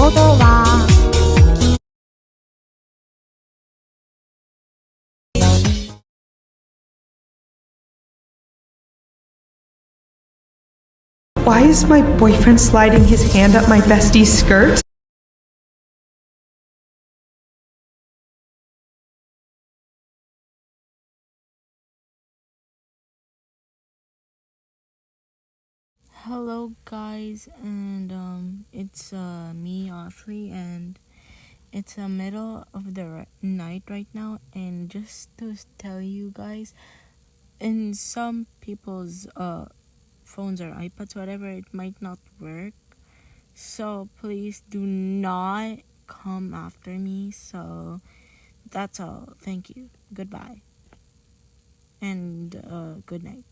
ことは Why is my boyfriend sliding his hand up my bestie's skirt? Hello guys, and it's me Ashley, and it's the middle of the night right now, and just to tell you guys, in some people's phones or iPads, whatever, it might not work, so please do not come after me. So that's all. Thank you, goodbye, and good night.